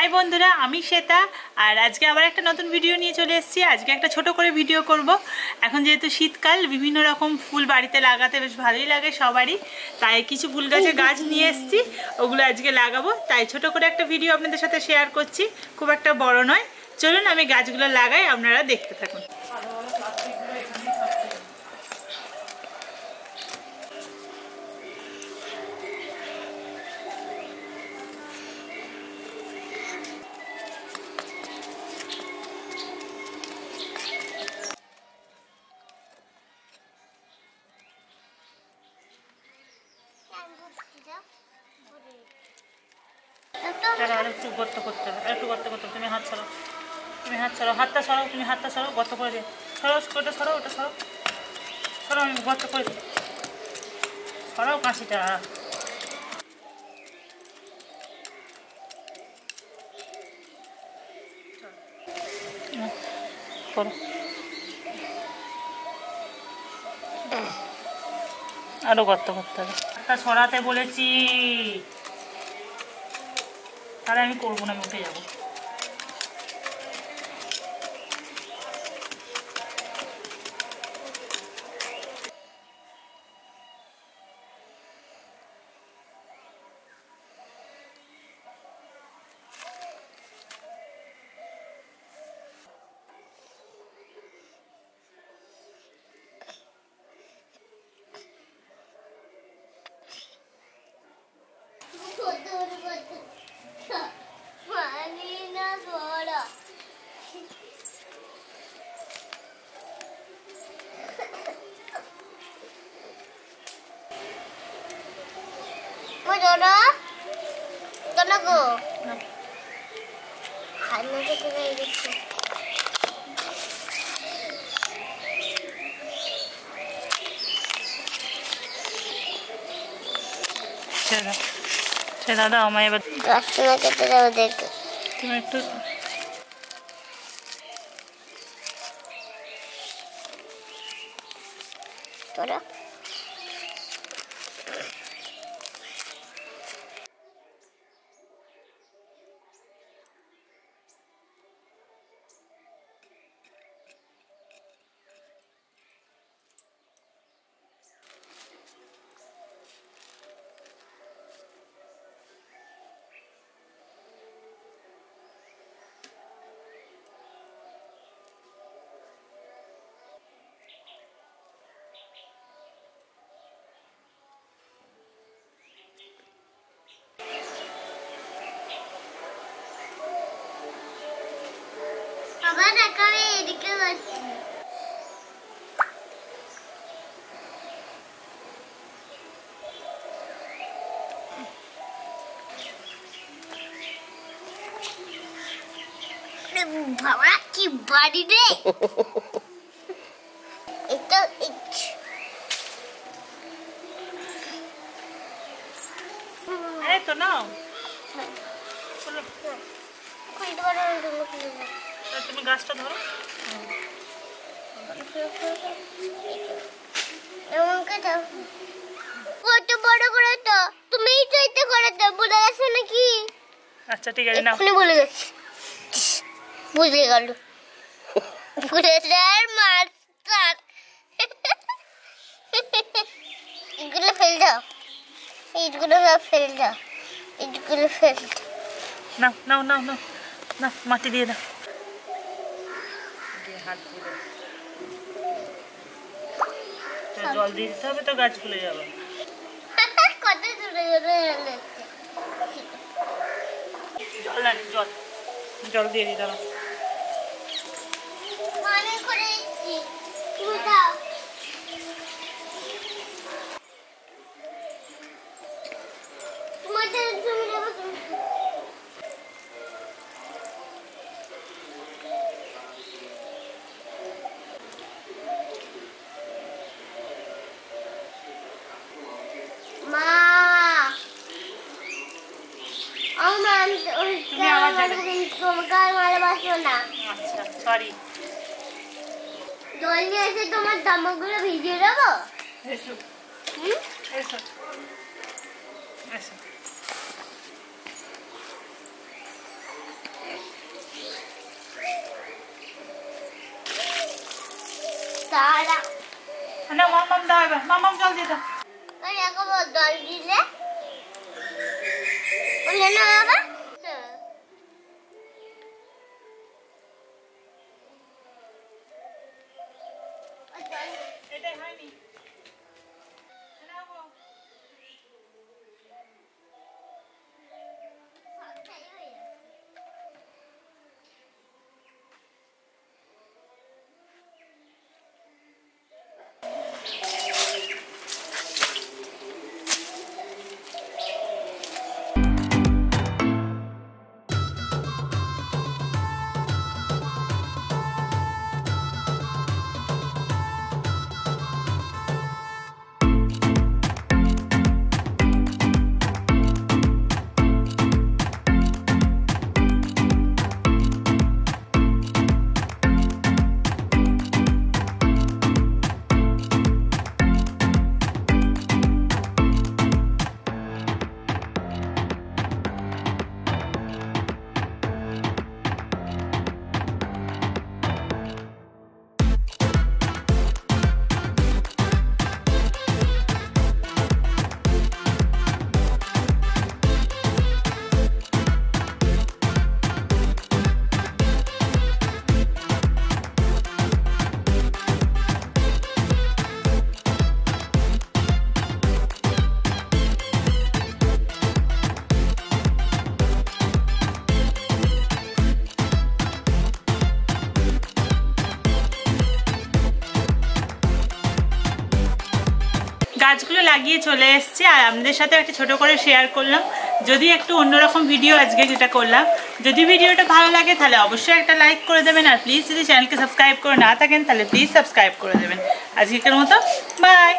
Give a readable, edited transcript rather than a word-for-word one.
High বন্ধুরা, আমি শ্বেতা। আর আজকে আবার একটা নতুন ভিডিও নিয়ে চলে এসেছি। আজকে একটা ছোট করে ভিডিও করব। এখন যেহেতু শীতকাল, বিভিন্ন রকম ফুল বাড়িতে লাগাতে বেশ ভালোই লাগে সবারই, তাই কিছু ফুল গাছ নিয়ে এসেছি, ওগুলো আজকে লাগাবো। তাই ছোট করে একটা ভিডিও আপনাদের সাথে শেয়ার করছি, খুব একটা বড় নয়। চলুন আমি গাছগুলো লাগাই, আপনারা দেখতে থাকুন। একটু গর্ত করতে হবে, একটু গর্ত করতে হবে। তুমি হাত সরাও, হাতটা সরাও, তুমি হাতটা সরাও, গর্ত করে দিও। সরাও, ওটা সরাও, সরাও, আমি গর্ত করে দিই। সরাও কাঁচিটা। করো, আরো গর্ত করতে হবে। হাতটা সরাতে বলেছি, তাহলে আমি করবো না, আমি উঠে যাবো। দাদা আমায় এবার তুমি একটু তোরা বাবা কি বাড়ি রে এটা এই তো নাও, তুমি গাছটা ধরো। কত বড় করে তো তুমিই তো এটা করে তো বুঝে গেছো নাকি? আচ্ছা ঠিক আছে, নাও। বলে গেছি, বুঝে গেল, বুঝেছে মাস্টার। এগুলো ফেল দাও, এইগুলো ফেল দাও, এইগুলো ফেল দাও। নাও নাও নাও নাও না, মাটি দিয়ে দাও, হাত দিয়ে জল দিয়ে দিতে হবে, তো গাছ ফুলে যাবে। কত দূরে দূরে জল না, জল দিয়ে দিতে হবে। মনে করে দিচ্ছি, তুমি দাও। তোমাদের জমি দেবো তুমি। মা তোমাকে আর ভালোবাসো না। আচ্ছা সরি। জল নিয়ে এসে তোমার জামাগুলো ভিজিয়ে দেবো। এসো এসো এসো। সারা না মামাম দাও এবার, মামাম জল দিয়ে দাও। ওই দেখো জল দিলে বলে না বাবা এটাই হয়নি। গাছগুলো লাগিয়ে চলে এসেছি আর আপনাদের সাথে একটা ছোট করে শেয়ার করলাম। যদি একটু অন্যরকম ভিডিও আজকে যেটা করলাম, যদি ভিডিওটা ভালো লাগে তাহলে অবশ্যই একটা লাইক করে দেবেন। আর প্লিজ যদি চ্যানেলকে সাবস্ক্রাইব করে না থাকেন তাহলে প্লিজ সাবস্ক্রাইব করে দেবেন। আজকের মতো বাই।